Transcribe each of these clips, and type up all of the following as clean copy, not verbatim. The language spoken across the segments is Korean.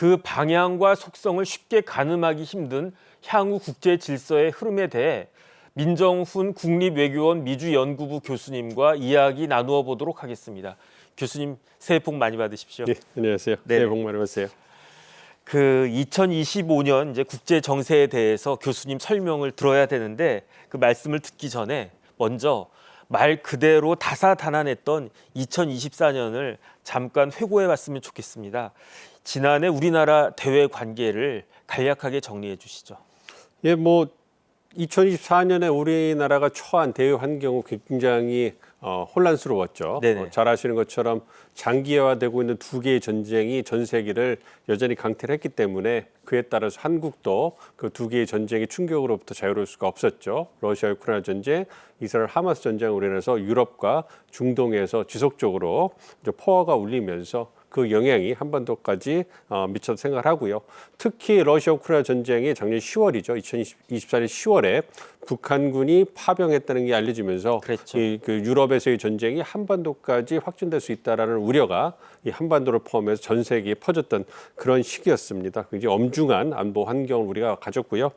그 방향과 속성을 쉽게 가늠하기 힘든 향후 국제 질서의 흐름에 대해 민정훈 국립외교원 미주연구부 교수님과 이야기 나누어 보도록 하겠습니다. 교수님 새해 복 많이 받으십시오. 네, 안녕하세요. 네. 새해 복 많이 받으세요. 2025년 이제 국제 정세에 대해서 교수님 설명을 들어야 되는데 그 말씀을 듣기 전에 먼저 말 그대로 다사다난했던 2024년을 잠깐 회고해 봤으면 좋겠습니다. 지난해 우리나라 대외 관계를 간략하게 정리해 주시죠. 예, 2024년에 우리나라가 처한 대외 환경은 굉장히 혼란스러웠죠. 네네. 잘 아시는 것처럼 장기화되고 있는 두 개의 전쟁이 전 세계를 여전히 강타를 했기 때문에 그에 따라서 한국도 그 두 개의 전쟁의 충격으로부터 자유로울 수가 없었죠. 러시아 우크라이나 전쟁, 이스라엘 하마스 전쟁으로 인해서 유럽과 중동에서 지속적으로 이제 포화가 울리면서 그 영향이 한반도까지 미쳤다 생각을 하고요. 특히 러시아 우크라이나 전쟁이 작년 10월이죠. 2024년 10월에 북한군이 파병했다는 게 알려지면서 그랬죠. 그 유럽에서의 전쟁이 한반도까지 확전될 수 있다라는 우려가 이 한반도를 포함해서 전 세계에 퍼졌던 그런 시기였습니다. 굉장히 엄중한 안보 환경을 우리가 가졌고요.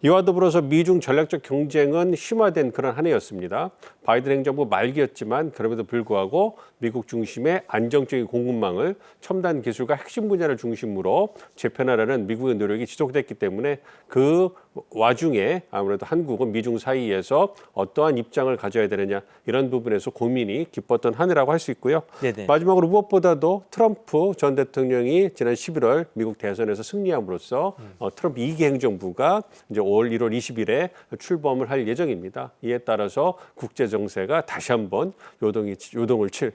이와 더불어서 미중 전략적 경쟁은 심화된 그런 한 해였습니다. 바이든 행정부 말기였지만 그럼에도 불구하고 미국 중심의 안정적인 공급망을 첨단 기술과 핵심 분야를 중심으로 재편하려는 미국의 노력이 지속됐기 때문에 그 와중에 아무래도 한국은 미중 사이에서 어떠한 입장을 가져야 되느냐 이런 부분에서 고민이 깊었던 한 해라고 할 수 있고요. 네네. 마지막으로 무엇보다도 트럼프 전 대통령이 지난 11월 미국 대선에서 승리함으로써 트럼프 2기 행정부가 이제 올 1월 20일에 출범을 할 예정입니다. 이에 따라서 국제 정세가 다시 한번 요동을 칠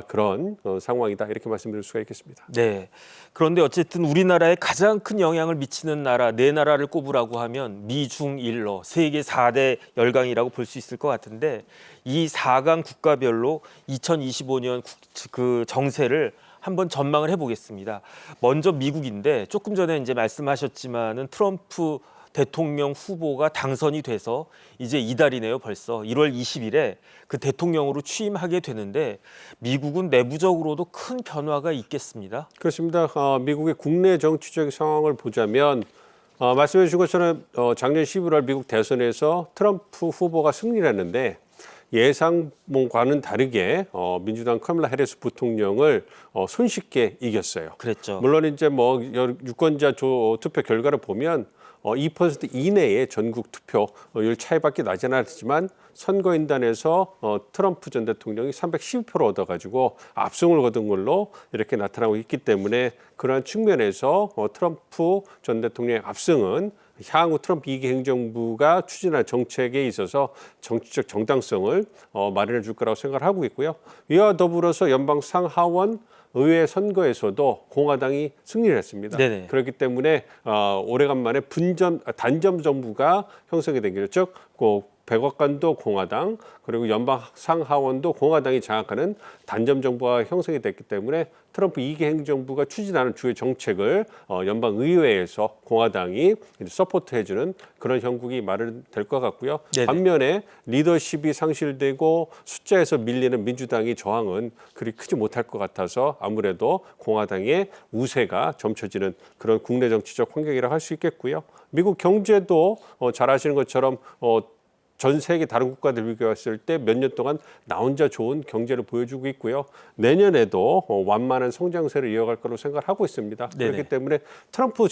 그런 상황이다 이렇게 말씀드릴 수가 있겠습니다. 네. 그런데 어쨌든 우리나라에 가장 큰 영향을 미치는 나라 네 나라를 꼽으라고 하면 미중일러 세계 4대 열강이라고 볼 수 있을 것 같은데 이 4강 국가별로 2025년 그 정세를 한번 전망을 해보겠습니다. 먼저 미국인데 조금 전에 이제 말씀하셨지만은 트럼프 대통령 후보가 당선이 돼서 이제 이달이네요. 벌써 1월 20일에 그 대통령으로 취임하게 되는데 미국은 내부적으로도 큰 변화가 있겠습니다. 그렇습니다. 미국의 국내 정치적 상황을 보자면 말씀해 주신 것처럼 작년 11월 미국 대선에서 트럼프 후보가 승리를 했는데 예상과는 다르게 민주당 카밀라 해리스 부통령을 손쉽게 이겼어요. 그랬죠. 물론 이제 유권자 투표 결과를 보면 2% 이내의 전국 투표율 차이밖에 나지 않았지만 선거인단에서 트럼프 전 대통령이 312표를 얻어가지고 압승을 거둔 걸로 이렇게 나타나고 있기 때문에 그러한 측면에서 트럼프 전 대통령의 압승은 향후 트럼프 2기 행정부가 추진할 정책에 있어서 정치적 정당성을 마련해 줄 거라고 생각을 하고 있고요. 이와 더불어서 연방 상하원 의회 선거에서도 공화당이 승리를 했습니다. 네네. 그렇기 때문에 오래간만에 단점 정부가 형성이 된 거죠. 즉, 백악관도 공화당 그리고 연방 상하원도 공화당이 장악하는 단점 정부가 형성이 됐기 때문에 트럼프 2기 행정부가 추진하는 주요 정책을 연방 의회에서 공화당이 서포트해주는 그런 형국이 마련될 것 같고요. 네네. 반면에 리더십이 상실되고 숫자에서 밀리는 민주당의 저항은 그리 크지 못할 것 같아서 아무래도 공화당의 우세가 점쳐지는 그런 국내 정치적 환경이라고 할 수 있겠고요. 미국 경제도 잘 아시는 것처럼 전 세계 다른 국가들 비교했을 때 몇 년 동안 나 혼자 좋은 경제를 보여주고 있고요. 내년에도 완만한 성장세를 이어갈 거로 생각을 하고 있습니다. 네네. 그렇기 때문에 트럼프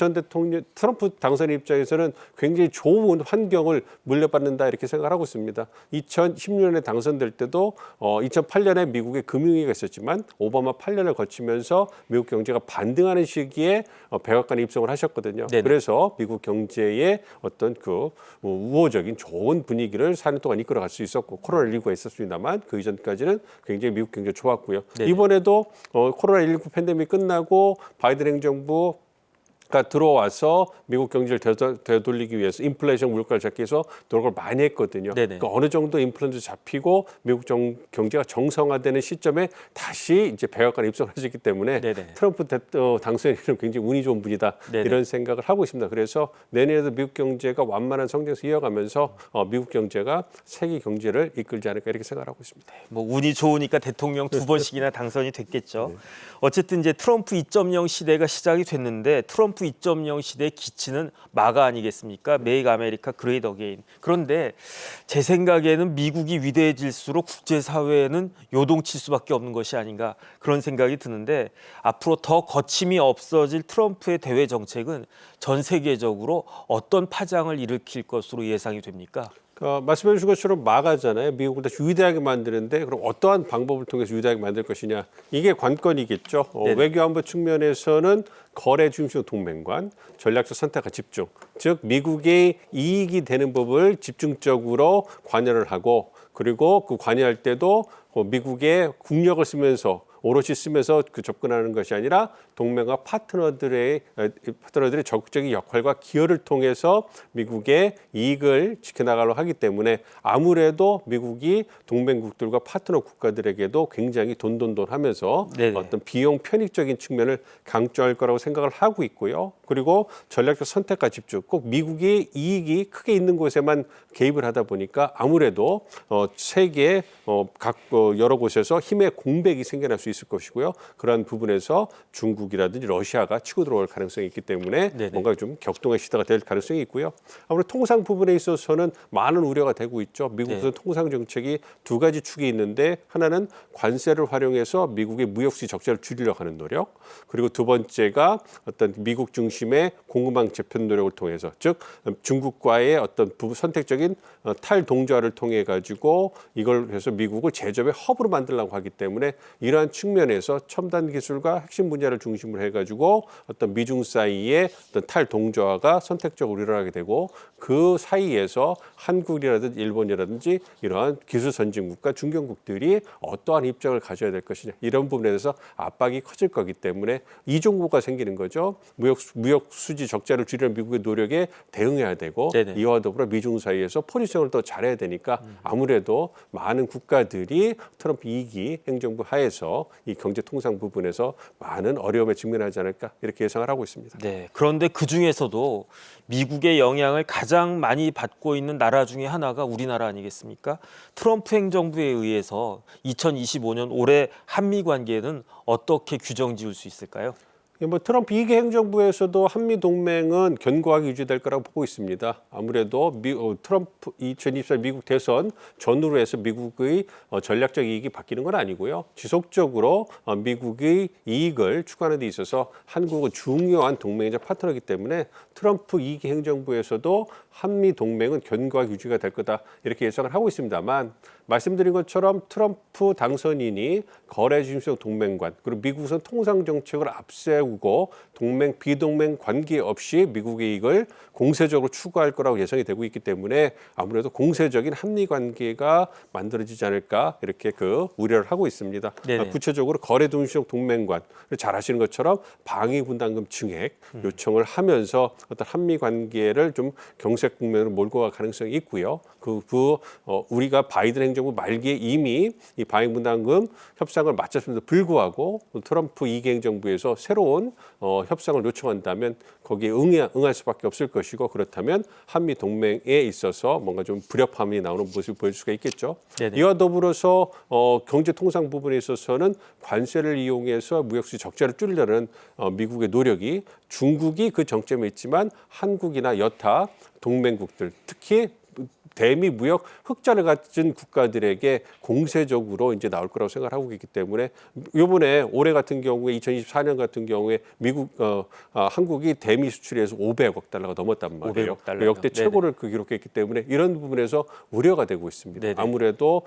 당선 입장에서는 굉장히 좋은 환경을 물려받는다 이렇게 생각을 하고 있습니다. 2010년에 당선될 때도 2008년에 미국에 금융위기가 있었지만 오바마 8년을 거치면서 미국 경제가 반등하는 시기에 백악관에 입성을 하셨거든요. 네네. 그래서 미국 경제의 어떤 그 우호적인 좋은 분위기를 4년 동안 이끌어갈 수 있었고 코로나19가 있었습니다만 그 이전까지는 굉장히 미국 경제 좋았고요. 네네. 이번에도 코로나19 팬데믹 끝나고 바이든 행정부 들어와서 미국 경제를 되돌리기 위해서 인플레이션 물가를 잡기 위해서 노력을 많이 했거든요. 그러니까 어느 정도 인플레이션도 잡히고 미국 경제가 정상화되는 시점에 다시 이제 백악관에 입성하셨기 때문에 트럼프 당선인은 굉장히 운이 좋은 분이다 이런 생각을 하고 있습니다. 그래서 내년에도 미국 경제가 완만한 성장세 이어가면서 미국 경제가 세계 경제를 이끌지 않을까 이렇게 생각하고 있습니다. 뭐 운이 좋으니까 대통령 2번씩이나 당선이 됐겠죠. 어쨌든 이제 트럼프 2.0 시대가 시작이 됐는데 트럼프 2.0 시대의 기치는 마가 아니겠습니까? 메이크 아메리카 그레이트 어게인. 그런데 제 생각에는 미국이 위대해질수록 국제사회는 요동칠 수밖에 없는 것이 아닌가 그런 생각이 드는데 앞으로 더 거침이 없어질 트럼프의 대외 정책은 전 세계적으로 어떤 파장을 일으킬 것으로 예상이 됩니까? 말씀해 주신 것처럼 마가잖아요. 미국을 더 위대하게 만드는데 그럼 어떠한 방법을 통해서 위대하게 만들 것이냐. 이게 관건이겠죠. 외교안보 측면에서는 거래 중심 동맹관, 전략적 선택과 집중. 즉 미국의 이익이 되는 법을 집중적으로 관여를 하고 그리고 그 관여할 때도 미국의 국력을 쓰면서 오롯이 쓰면서 그 접근하는 것이 아니라 동맹과 파트너들의 적극적인 역할과 기여를 통해서 미국의 이익을 지켜나가려고 하기 때문에 아무래도 미국이 동맹국들과 파트너 국가들에게도 굉장히 돈돈돈하면서 어떤 비용 편익적인 측면을 강조할 거라고 생각을 하고 있고요. 그리고 전략적 선택과 집중, 꼭 미국의 이익이 크게 있는 곳에만 개입을 하다 보니까 아무래도 세계 각 여러 곳에서 힘의 공백이 생겨날 수 있을 것이고요. 그러한 부분에서 중국이라든지 러시아가 치고 들어올 가능성이 있기 때문에 뭔가 좀 격동의 시대가 될 가능성이 있고요. 아무래도 통상 부분에 있어서는 많은 우려가 되고 있죠. 미국에서 통상 정책이 두 가지 축이 있는데 하나는 관세를 활용해서 미국의 무역수지 적자를 줄이려고 하는 노력, 그리고 두 번째가 어떤 미국 중심의 공급망 재편 노력을 통해서 즉 중국과의 어떤 선택적인 탈동조화를 통해 가지고 이걸 해서 미국을 제조업의 허브로 만들려고 하기 때문에 이러한 측면에서 첨단 기술과 핵심 분야를 중심으로 해가지고 어떤 미중 사이의 어떤 탈동조화가 선택적으로 일어나게 되고 그 사이에서 한국이라든지 일본이라든지 이러한 기술 선진국과 중견국들이 어떠한 입장을 가져야 될 것이냐 이런 부분에 대해서 압박이 커질 거기 때문에 이중국가 생기는 거죠. 무역 수지 적자를 줄이는 미국의 노력에 대응해야 되고 이와 더불어 미중 사이에서 포지션을 더 잘해야 되니까 아무래도 많은 국가들이 트럼프 2기 행정부 하에서 이 경제 통상 부분에서 많은 어려움에 직면하지 않을까 이렇게 예상을 하고 있습니다. 그런데 그 중에서도 미국의 영향을 가장 많이 받고 있는 나라 중에 하나가 우리나라 아니겠습니까? 트럼프 행정부에 의해서 2025년 올해 한미 관계는 어떻게 규정 지을 수 있을까요? 트럼프 2기 행정부에서도 한미 동맹은 견고하게 유지될 거라고 보고 있습니다. 아무래도 트럼프 2024 미국 대선 전후로 해서 미국의 전략적 이익이 바뀌는 건 아니고요. 지속적으로 미국의 이익을 추구하는 데 있어서 한국은 중요한 동맹이자 파트너이기 때문에 트럼프 2기 행정부에서도 한미 동맹은 견고하게 유지가 될 거다 이렇게 예상을 하고 있습니다만 말씀드린 것처럼 트럼프 당선인이 거래 중심 동맹관 그리고 미국은 통상 정책을 앞세우고 동맹 비동맹 관계없이 미국의 이익을 공세적으로 추구할 거라고 예상이 되고 있기 때문에 아무래도 공세적인 한미 관계가 만들어지지 않을까 이렇게 우려를 하고 있습니다. 구체적으로 거래 중심 동맹관 잘 아시는 것처럼 방위 분담금 증액 요청을 하면서 어떤 한미 관계를 좀 경색 국면으로 몰고 갈 가능성이 있고요. 우리가 바이든 행정부 말기에 이미 이 방위 분담금 협상을 마쳤음에도 불구하고 트럼프 2기 행정부에서 새로운 협상을 요청한다면 거기에 응할 수밖에 없을 것이고 그렇다면 한미 동맹에 있어서 뭔가 좀 불협화음이 나오는 모습을 보여줄 수가 있겠죠. 이와 더불어서 경제 통상 부분에 있어서는 관세를 이용해서 무역수지 적자를 줄이려는 미국의 노력이 중국이 그 정점에 있지만 한국이나 여타 동맹국들 특히 대미 무역 흑자를 가진 국가들에게 공세적으로 이제 나올 거라고 생각하고 있기 때문에 이번에 올해 같은 경우에 2024년 같은 경우에 한국이 대미 수출에서 500억 달러가 넘었단 말이에요. 역대 최고를 기록했기 때문에 이런 부분에서 우려가 되고 있습니다. 아무래도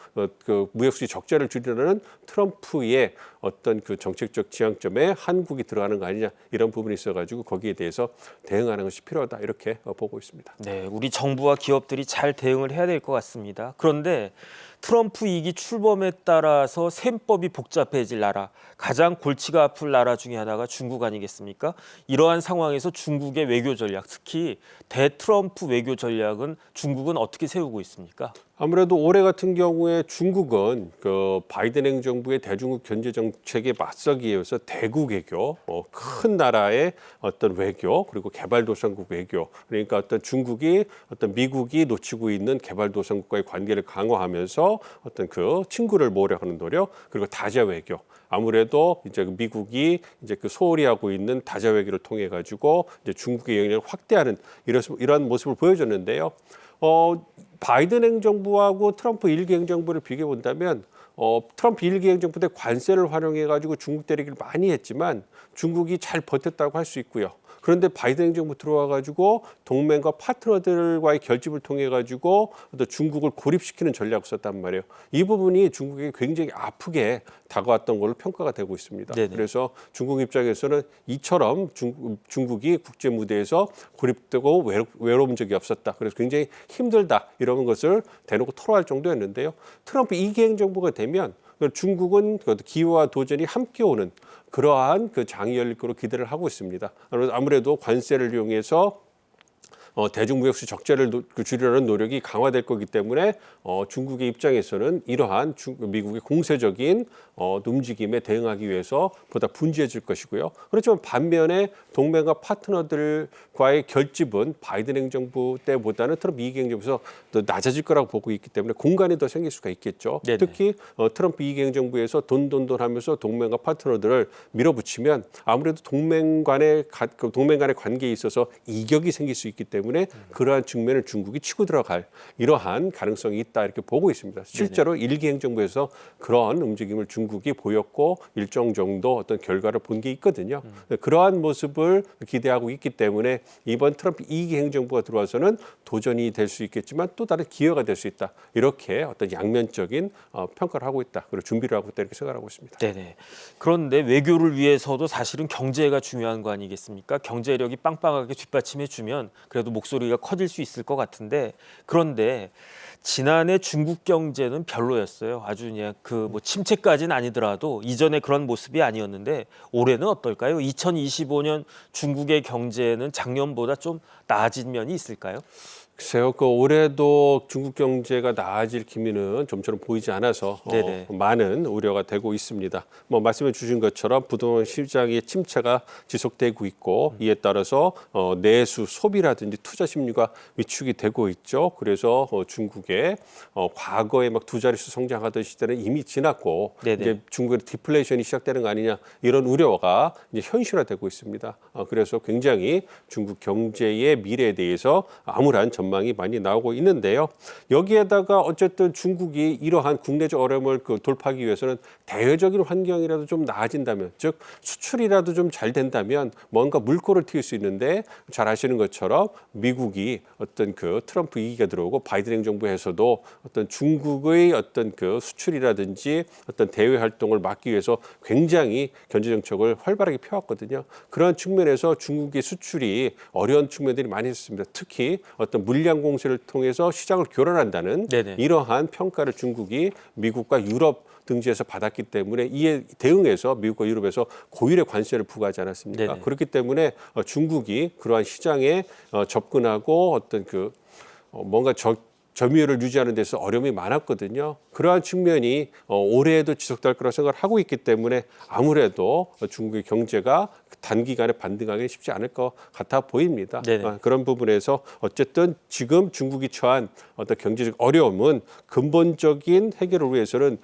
무역수지 적자를 줄이려는 트럼프의 어떤 정책적 지향점에 한국이 들어가는 거 아니냐 이런 부분이 있어가지고 거기에 대해서 대응하는 것이 필요하다 이렇게 보고 있습니다. 우리 정부와 기업들이 잘 대응을 해야 될 것 같습니다. 그런데 트럼프 2기 출범에 따라서 셈법이 복잡해질 나라, 가장 골치가 아플 나라 중에 하나가 중국 아니겠습니까? 이러한 상황에서 중국의 외교 전략, 특히 대트럼프 외교 전략은 중국은 어떻게 세우고 있습니까? 아무래도 올해 같은 경우에 중국은 그 바이든 행정부의 대중국 견제 정책에 맞서기 위해서 대국 외교, 큰 나라의 어떤 외교, 그리고 개발도상국 외교, 그러니까 어떤 중국이 어떤 미국이 놓치고 있는 개발도상국과의 관계를 강화하면서 어떤 그 친구를 모으려는 노력, 그리고 다자 외교. 아무래도 이제 미국이 이제 그 소홀히 하고 있는 다자 외교를 통해 가지고 이제 중국의 영향력을 확대하는 이런 모습을 보여줬는데요. 바이든 행정부하고 트럼프 1기 행정부를 비교해 본다면 트럼프 1기 행정부 때 관세를 활용해 가지고 중국 때리기를 많이 했지만 중국이 잘 버텼다고 할 수 있고요. 그런데 바이든 행정부 들어와 가지고 동맹과 파트너들과의 결집을 통해 가지고 또 중국을 고립시키는 전략을 썼단 말이에요. 이 부분이 중국에게 굉장히 아프게 다가왔던 걸로 평가가 되고 있습니다. 네네. 그래서 중국 입장에서는 이처럼 중국이 국제 무대에서 고립되고 외로운 적이 없었다. 그래서 굉장히 힘들다 이런 것을 대놓고 토로할 정도였는데요. 트럼프 2기 행정부가 되면 중국은 기회와 도전이 함께 오는 그러한 그 장이 열릴 거로 기대를 하고 있습니다. 아무래도 관세를 이용해서 대중무역수 적자를 줄이려는 노력이 강화될 거기 때문에 중국의 입장에서는 이러한 미국의 공세적인 움직임에 대응하기 위해서 보다 분주해질 것이고요. 그렇지만 반면에 동맹과 파트너들과의 결집은 바이든 행정부 때보다는 트럼프 2기 행정부에서 더 낮아질 거라고 보고 있기 때문에 공간이 더 생길 수가 있겠죠. 네네. 특히 트럼프 2기 행정부에서 돈 하면서 동맹과 파트너들을 밀어붙이면 아무래도 동맹 간의 관계에 있어서 이격이 생길 수 있기 때문에 그러한 측면을 중국이 치고 들어갈 이러한 가능성이 있다 이렇게 보고 있습니다. 실제로 1기 행정부에서 그런 움직임을 중국이 보였고 일정 정도 어떤 결과를 본 게 있거든요. 그러한 모습을 기대하고 있기 때문에 이번 트럼프 2기 행정부가 들어와서는 도전이 될 수 있겠지만 또 다른 기회가 될 수 있다. 이렇게 어떤 양면적인 평가를 하고 있다. 그리고 준비를 하고 있다 이렇게 생각하고 있습니다. 네네. 그런데 외교를 위해서도 사실은 경제가 중요한 거 아니겠습니까? 경제력이 빵빵하게 뒷받침해주면 그래도 목소리가 커질 수 있을 것 같은데 그런데 지난해 중국 경제는 별로였어요. 아주 그냥 그 뭐 침체까지는 아니더라도 이전에 그런 모습이 아니었는데 올해는 어떨까요? 2025년 중국의 경제는 작년보다 좀 나아진 면이 있을까요? 글쎄요, 올해도 중국 경제가 나아질 기미는 좀처럼 보이지 않아서 네네. 많은 우려가 되고 있습니다. 말씀해 주신 것처럼 부동산 시장의 침체가 지속되고 있고 이에 따라서 내수 소비라든지 투자 심리가 위축이 되고 있죠. 그래서 중국의 과거에 막 두 자릿수 성장하던 시대는 이미 지났고 네네. 이제 중국의 디플레이션이 시작되는 거 아니냐 이런 우려가 이제 현실화되고 있습니다. 그래서 굉장히 중국 경제의 미래에 대해서 암울한 전망이 많이 나오고 있는데요. 여기에다가 어쨌든 중국이 이러한 국내적 어려움을 돌파하기 위해서는 대외적인 환경이라도 좀 나아진다면, 즉 수출이라도 좀 잘 된다면 뭔가 물꼬를 틔울 수 있는데 잘 아시는 것처럼 미국이 어떤 트럼프 2기가 들어오고 바이든 행정부에서도 어떤 중국의 어떤 수출이라든지 어떤 대외 활동을 막기 위해서 굉장히 경제 정책을 활발하게 펴왔거든요. 그런 측면에서 중국의 수출이 어려운 측면들이 많이 있습니다. 특히 어떤 물량 공세를 통해서 시장을 교란한다는 네네. 이러한 평가를 중국이 미국과 유럽 등지에서 받았기 때문에 이에 대응해서 미국과 유럽에서 고율의 관세를 부과하지 않았습니까? 네네. 그렇기 때문에 중국이 그러한 시장에 접근하고 어떤 뭔가 점유율을 유지하는 데서 어려움이 많았거든요. 그러한 측면이 올해에도 지속될 거라고 생각을 하고 있기 때문에 아무래도 중국의 경제가 단기간에 반등하기는 쉽지 않을 것 같아 보입니다. 그런 부분에서 어쨌든 지금 중국이 처한 어떤 경제적 어려움은 근본적인 해결을 위해서는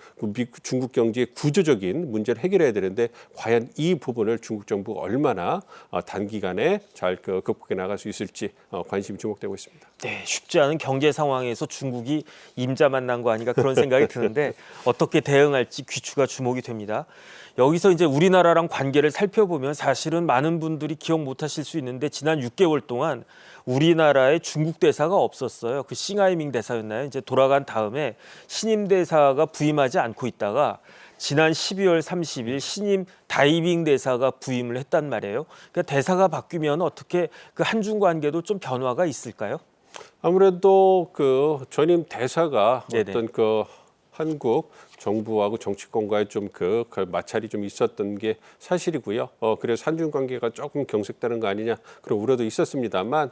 중국 경제의 구조적인 문제를 해결해야 되는데 과연 이 부분을 중국 정부가 얼마나 단기간에 잘 극복해 나갈 수 있을지 관심이 주목되고 있습니다. 네, 쉽지 않은 경제 상황에서 중국이 임자 만난 거 아닌가 그런 생각이 드는데 어떻게 대응할지 귀추가 주목이 됩니다. 여기서 이제 우리나라랑 관계를 살펴보면 사실은 많은 분들이 기억 못하실 수 있는데 지난 6개월 동안 우리나라에 중국 대사가 없었어요. 그 싱하이밍 대사였나요? 이제 돌아간 다음에 신임 대사가 부임하지 않고 있다가 지난 12월 30일 신임 다이빙 대사가 부임을 했단 말이에요. 그러니까 대사가 바뀌면 어떻게 그 한중 관계도 좀 변화가 있을까요? 아무래도 전임 대사가 네네. 어떤 한국 정부하고 정치권과의 좀 그 마찰이 좀 있었던 게 사실이고요. 그래서 한중 관계가 조금 경색되는 거 아니냐 그런 우려도 있었습니다만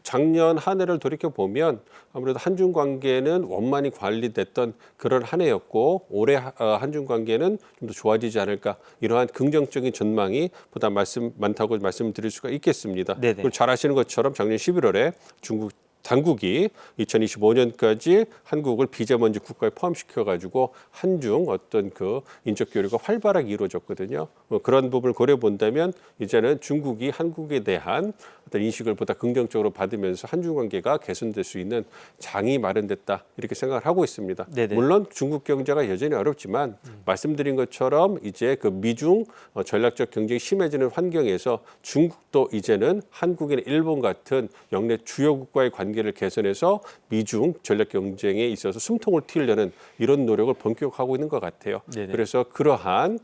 작년 한 해를 돌이켜 보면 아무래도 한중 관계는 원만히 관리됐던 그런 한 해였고 올해 한중 관계는 좀 더 좋아지지 않을까 이러한 긍정적인 전망이 보다 많다고 말씀드릴 수가 있겠습니다. 네네. 그리고 잘 아시는 것처럼 작년 11월에 중국 당국이 2025년까지 한국을 비자먼지 국가에 포함시켜 가지고 한중 어떤 그 인적 교류가 활발하게 이루어졌거든요. 그런 부분을 고려해 본다면 이제는 중국이 한국에 대한 어떤 인식을 보다 긍정적으로 받으면서 한중 관계가 개선될 수 있는 장이 마련됐다 이렇게 생각을 하고 있습니다. 네네. 물론 중국 경제가 여전히 어렵지만 말씀드린 것처럼 이제 그 미중 전략적 경쟁이 심해지는 환경에서 중국도 이제는 한국이나 일본 같은 영내 주요 국가의 관계를 개선해서 미중 전략 경쟁에 있어서 숨통을 틔우려는 이런 노력을 본격화하고 있는 것 같아요. 네네. 그래서 그러한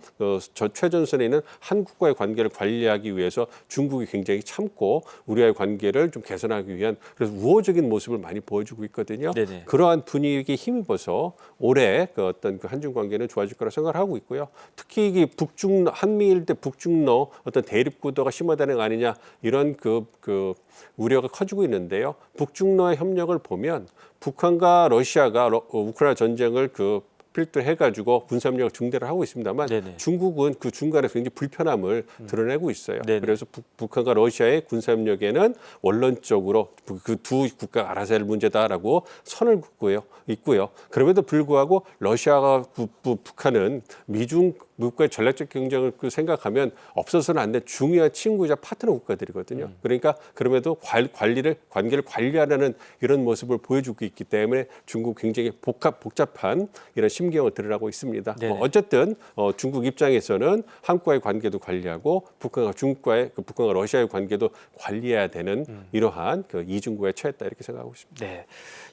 저 최전선에 있는 한국과의 관계를 관리하기 위해서 중국이 굉장히 참고 우리와의 관계를 좀 개선하기 위한 그래서 우호적인 모습을 많이 보여주고 있거든요. 네네. 그러한 분위기에 힘입어서 올해 그 어떤 그 한중 관계는 좋아질 거라 생각을 하고 있고요. 특히 이게 한미일 대 북중러 어떤 대립 구도가 심화되는 거 아니냐 이런 그 우려가 커지고 있는데요. 북중러의 협력을 보면 북한과 러시아가 우크라이나 전쟁을 필터해가지고 군사협력을 중대를 하고 있습니다만 네네. 중국은 그 중간에서 굉장히 불편함을 드러내고 있어요. 네네. 그래서 북한과 러시아의 군사협력에는 원론적으로 그 두 국가 알아서 할 문제다라고 선을 긋고요. 있고요. 그럼에도 불구하고 러시아가 북한은 미중 국가의 전략적 경쟁을 생각하면 없어서는 안 될 중요한 친구이자 파트너 국가들이거든요. 그러니까 그럼에도 관계를 관리하려는 이런 모습을 보여주고 있기 때문에 중국 굉장히 복잡한 이런 심경을 드러나고 있습니다. 어쨌든 중국 입장에서는 한국과의 관계도 관리하고 북한과 러시아의 관계도 관리해야 되는 이러한 그 이중구에 처했다 이렇게 생각하고 있습니다. 네.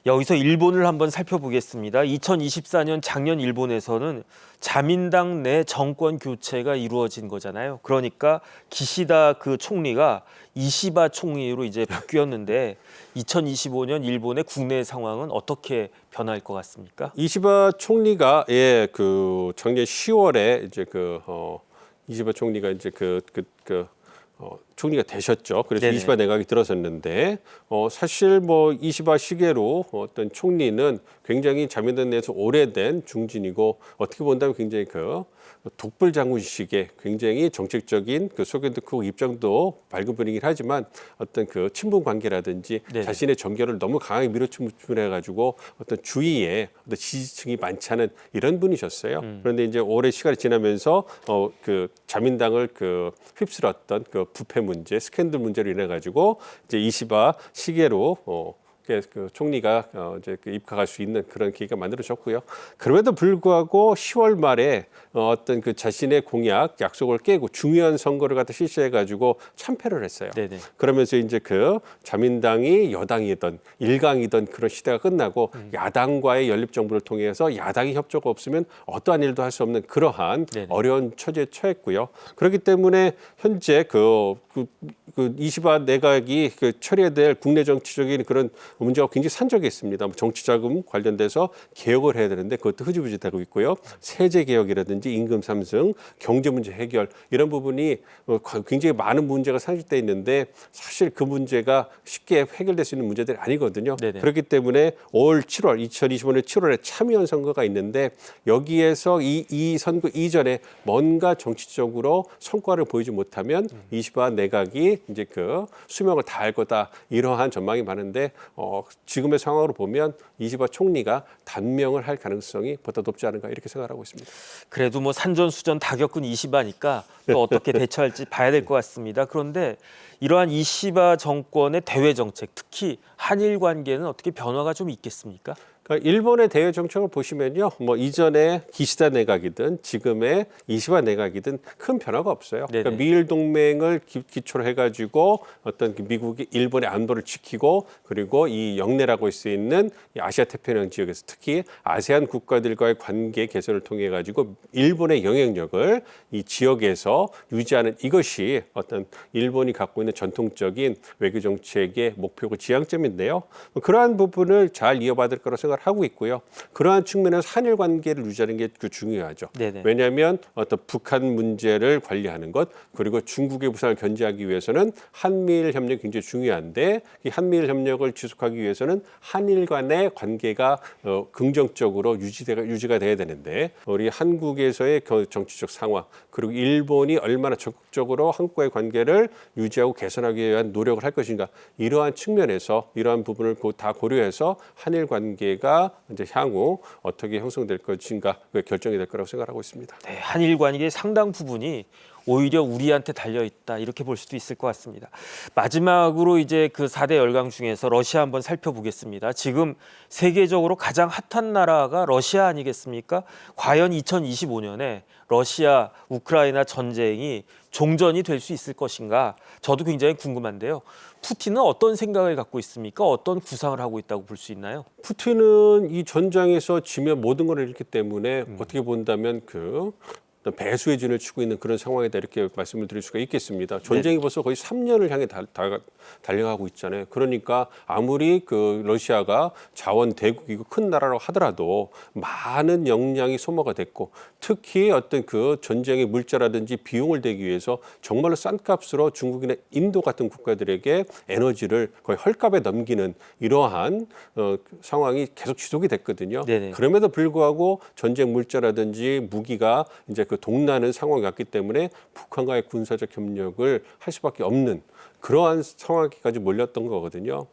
여기서 일본을 한번 살펴보겠습니다. 2024년 작년 일본에서는 자민당 내 정권 교체가 이루어진 거잖아요. 그러니까 기시다 그 총리가 이시바 총리로 이제 바뀌었는데 2025년 일본의 국내 상황은 어떻게 변할 것 같습니까? 이시바 총리가 작년 10월에 이제 이시바 총리가 이제 총리가 되셨죠. 그래서 네네. 이시바 내각이 들어섰는데 사실 이시바 시계로 어떤 총리는 굉장히 자민당 내에서 오래된 중진이고 어떻게 본다면 굉장히 독불 장군식의 굉장히 정책적인 소견도 입장도 밝은 분이긴 하지만 어떤 친분 관계라든지 네네. 자신의 정견을 너무 강하게 밀어붙여 가지고 어떤 주위에 어떤 지지층이 많지 않은 이런 분이셨어요. 그런데 이제 오래 시간이 지나면서 자민당을 휩쓸었던 부패 문제, 스캔들 문제로 인해 가지고 이제 이시바 시계로 총리가 이제 입각할 수 있는 그런 계기가 만들어졌고요. 그럼에도 불구하고 10월 말에 어떤 자신의 공약, 약속을 깨고 중요한 선거를 갖다 실시해가지고 참패를 했어요. 네네. 그러면서 이제 자민당이 여당이던 일강이던 그런 시대가 끝나고 야당과의 연립 정부를 통해서 야당이 협조가 없으면 어떠한 일도 할 수 없는 그러한 네네. 어려운 처지에 처했고요. 그렇기 때문에 현재 이시바 내각이 처리해야 될 국내 정치적인 그런 문제가 굉장히 산적했습니다. 정치 자금 관련돼서 개혁을 해야 되는데 그것도 흐지부지되고 있고요. 세제 개혁이라든지 임금 상승, 경제 문제 해결 이런 부분이 굉장히 많은 문제가 산적돼 있는데 사실 그 문제가 쉽게 해결될 수 있는 문제들이 아니거든요. 네네. 그렇기 때문에 올 7월 2025년 7월에 참의원 선거가 있는데 여기에서 이 선거 이전에 뭔가 정치적으로 성과를 보이지 못하면 이시바 내각이 이제 수명을 다할 거다 이러한 전망이 많은데 지금의 상황으로 보면 이시바 총리가 단명을 할 가능성이 보다 높지 않은가 이렇게 생각하고 있습니다. 그래도 산전수전 다 겪은 이시바니까 또 어떻게 대처할지 봐야 될 것 같습니다. 그런데 이러한 이시바 정권의 대외 정책, 특히 한일 관계는 어떻게 변화가 좀 있겠습니까? 그러니까 일본의 대외 정책을 보시면요, 이전에 기시다 내각이든 지금의 이시바 내각이든 큰 변화가 없어요. 그러니까 미일 동맹을 기초로 해가지고 어떤 미국이 일본의 안보를 지키고 그리고 이 영내라고 할 수 있는 이 아시아 태평양 지역에서 특히 아세안 국가들과의 관계 개선을 통해 가지고 일본의 영향력을 이 지역에서 유지하는 이것이 어떤 일본이 갖고 있는 전통적인 외교 정책의 목표고 지향점인데요. 그러한 부분을 잘 이어받을 거라 생각. 생각을 하고 있고요. 그러한 측면에서 한일 관계를 유지하는 게 중요하죠. 네네. 왜냐하면 어떤 북한 문제를 관리하는 것 그리고 중국의 부상을 견제하기 위해서는 한미일 협력이 굉장히 중요한데 이 한미일 협력을 지속하기 위해서는 한일 간의 관계가 긍정적으로 유지가 돼야 되는데 우리 한국에서의 정치적 상황 그리고 일본이 얼마나 적극적으로 한국과의 관계를 유지하고 개선하기 위한 노력을 할 것인가 이러한 측면에서 이러한 부분을 다 고려해서 한일 관계가 이제 향후 어떻게 형성될 것인가 결정이 될 거라고 생각하고 있습니다. 네, 한일 관계의 상당 부분이 오히려 우리한테 달려 있다 이렇게 볼 수도 있을 것 같습니다. 마지막으로 이제 그 4대 열강 중에서 러시아 한번 살펴보겠습니다. 지금 세계적으로 가장 핫한 나라가 러시아 아니겠습니까? 과연 2025년에 러시아 우크라이나 전쟁이 종전이 될 수 있을 것인가? 저도 굉장히 궁금한데요. 푸틴은 어떤 생각을 갖고 있습니까? 어떤 구상을 하고 있다고 볼 수 있나요? 푸틴은 이 전장에서 지면 모든 걸 잃기 때문에 어떻게 본다면 어떤 배수의 진을 치고 있는 그런 상황이다 이렇게 말씀을 드릴 수가 있겠습니다. 전쟁이 벌써 거의 3년을 향해 달려가고 있잖아요. 그러니까 아무리 그 러시아가 자원 대국이고 큰 나라라고 하더라도 많은 역량이 소모가 됐고 특히 어떤 그 전쟁의 물자라든지 비용을 대기 위해서 정말로 싼 값으로 중국이나 인도 같은 국가들에게 에너지를 거의 헐값에 넘기는 이러한 상황이 계속 지속이 됐거든요. 네네. 그럼에도 불구하고 전쟁 물자라든지 무기가 이제 그 동나는 상황이 왔기 때문에 북한과의 군사적 협력을 할 수밖에 없는 그러한 상황까지 몰렸던 거거든요.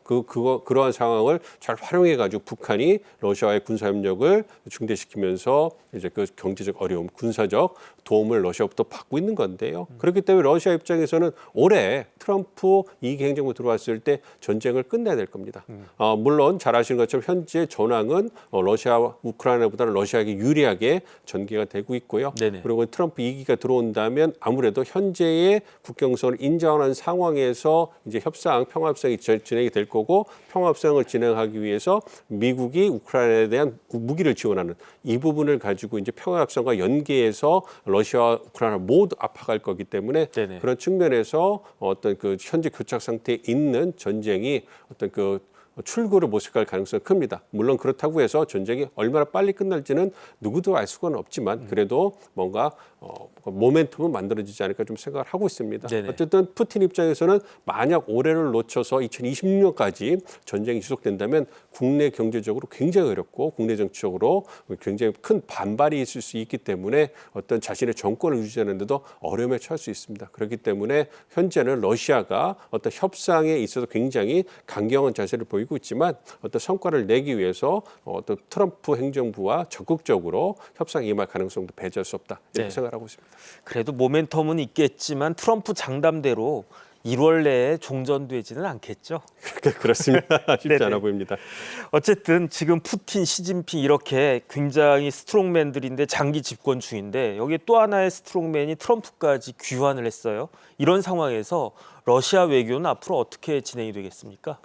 그러한 상황을 잘 활용해가지고 북한이 러시아와의 군사 협력을 중대시키면서 이제 그 경제적 어려움, 군사적 도움을 러시아부터 받고 있는 건데요. 그렇기 때문에 러시아 입장에서는 올해 트럼프 2기 행정부 들어왔을 때 전쟁을 끝내야 될 겁니다. 물론 잘 아시는 것처럼 현재 전황은 러시아, 우크라이나보다는 러시아에게 유리하게 전개가 되고 있고요. 네네. 그리고 트럼프 2기가 들어온다면 아무래도 현재의 국경선을 인정하는 상황에서 이제 평화협상이 진행이 될 거고 평화협상을 진행하기 위해서 미국이 우크라이나에 대한 무기를 지원하는 이 부분을 가지고 이제 평화협상과 연계해서 러시아와 우크라이나 모두 압박할 거기 때문에 네네. 그런 측면에서 어떤 그 현재 교착 상태에 있는 전쟁이 어떤 그 출구를 모색할 가능성이 큽니다. 물론 그렇다고 해서 전쟁이 얼마나 빨리 끝날지는 누구도 알 수가 없지만 그래도 뭔가 모멘텀은 만들어지지 않을까 좀 생각을 하고 있습니다. 네네. 어쨌든 푸틴 입장에서는 만약 올해를 놓쳐서 2026년까지 전쟁이 지속된다면 국내 경제적으로 굉장히 어렵고 국내 정치적으로 굉장히 큰 반발이 있을 수 있기 때문에 어떤 자신의 정권을 유지하는데도 어려움에 처할 수 있습니다. 그렇기 때문에 현재는 러시아가 어떤 협상에 있어서 굉장히 강경한 자세를 보이고 있지만 어떤 성과를 내기 위해서 어떤 트럼프 행정부와 적극적으로 협상에 임할 가능성도 배제할 수 없다 이렇게 네. 생각하고 있습니다. 그래도 모멘텀은 있겠지만 트럼프 장담대로 1월 내에 종전되지는 않겠죠. 그렇습니다. 쉽지 네네. 않아 보입니다. 어쨌든 지금 푸틴, 시진핑 이렇게 굉장히 스트롱맨들인데 장기 집권 중인데 여기에 또 하나의 스트롱맨이 트럼프까지 귀환을 했어요. 이런 상황에서 러시아 외교는 앞으로 어떻게 진행이 되겠습니까?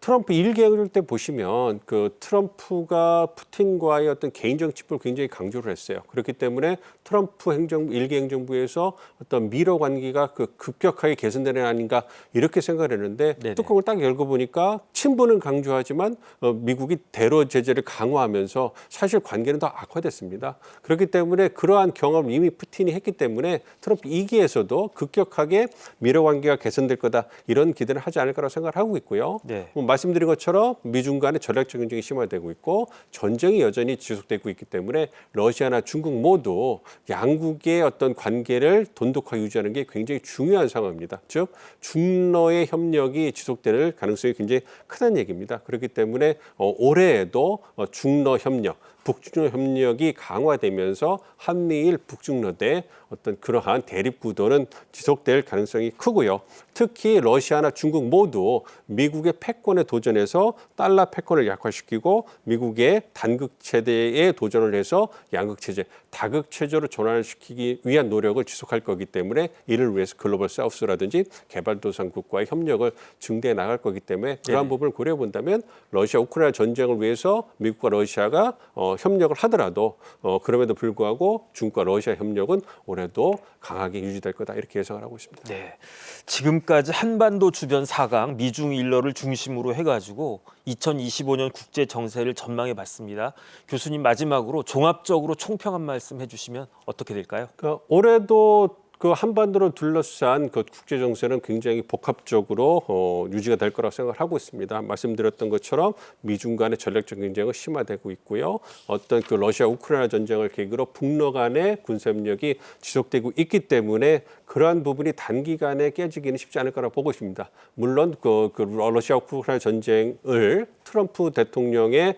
트럼프 1개월 때 보시면 그 트럼프가 푸틴과의 어떤 개인적 친분을 굉장히 강조를 했어요. 그렇기 때문에 트럼프 1기 행정부에서 어떤 미러 관계가 그 급격하게 개선되는 아닌가 이렇게 생각을 했는데 네네. 뚜껑을 딱 열고 보니까 친분은 강조하지만 미국이 대러 제재를 강화하면서 사실 관계는 더 악화됐습니다. 그렇기 때문에 그러한 경험을 이미 푸틴이 했기 때문에 트럼프 2기에서도 급격하게 미러 관계가 개선될 거다 이런 기대를 하지 않을 거라고 생각을 하고 있고요. 네. 말씀드린 것처럼 미중 간의 전략적 경쟁이 심화되고 있고 전쟁이 여전히 지속되고 있기 때문에 러시아나 중국 모두 양국의 어떤 관계를 돈독하게 유지하는 게 굉장히 중요한 상황입니다. 즉 중러의 협력이 지속될 가능성이 굉장히 크다는 얘기입니다. 그렇기 때문에 올해에도 중러 협력 북중러 협력이 강화되면서 한미일 북중러대 어떤 그러한 대립 구도는 지속될 가능성이 크고요. 특히 러시아나 중국 모두 미국의 패권에 도전해서 달러 패권을 약화시키고 미국의 단극 체제에 도전을 해서 양극 체제, 다극 체제로 전환을 시키기 위한 노력을 지속할 거기 때문에 이를 위해서 글로벌 사우스라든지 개발도상국과의 협력을 증대해 나갈 거기 때문에 그러한 부분을 고려해 본다면 러시아 우크라이나 전쟁을 위해서 미국과 러시아가 협력을 하더라도 그럼에도 불구하고 중국과 러시아 협력은 올해도 강하게 유지될 거다 이렇게 예상을 하고 있습니다. 네, 지금까지 한반도 주변 4강 미중 일러를 중심으로 해가지고 2025년 국제 정세를 전망해 봤습니다. 교수님 마지막으로 종합적으로 총평 한 말씀 해주시면 어떻게 될까요? 그러니까 올해도 그 한반도를 둘러싼 그 국제 정세는 굉장히 복합적으로 유지가 될 거라고 생각을 하고 있습니다. 말씀드렸던 것처럼 미중 간의 전략적 경쟁은 심화되고 있고요. 어떤 그 러시아 우크라이나 전쟁을 계기로 북러 간의 군사협력이 지속되고 있기 때문에 그러한 부분이 단기간에 깨지기는 쉽지 않을 거라고 보고 있습니다. 물론 그 러시아 우크라이나 전쟁을 트럼프 대통령의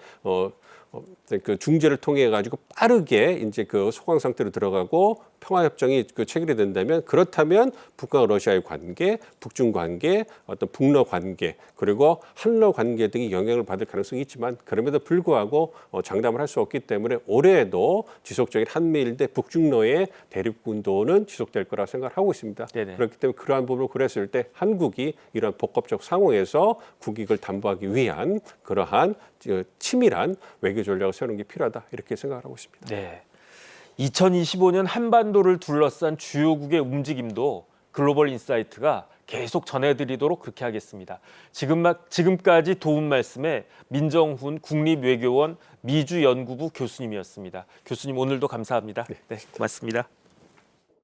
그 중재를 통해 가지고 빠르게 이제 그 소강 상태로 들어가고 평화 협정이 그 체결이 된다면 그렇다면 북과 러시아의 관계, 북중 관계, 어떤 북러 관계 그리고 한러 관계 등이 영향을 받을 가능성이 있지만 그럼에도 불구하고 장담을 할 수 없기 때문에 올해에도 지속적인 한미일 대 북중러의 대립 군도는 지속될 거라 생각을 하고 있습니다. 네네. 그렇기 때문에 그러한 부분을 고려했을 때 한국이 이런 복합적 상황에서 국익을 담보하기 위한 그러한 치밀한 외교 전략을 세우는 게 필요하다 이렇게 생각을 하고 있습니다. 네. 2025년 한반도를 둘러싼 주요국의 움직임도 글로벌 인사이트가 계속 전해드리도록 그렇게 하겠습니다. 지금까지 도움 말씀에 민정훈 국립외교원 미주연구부 교수님이었습니다. 교수님 오늘도 감사합니다. 네, 고맙습니다.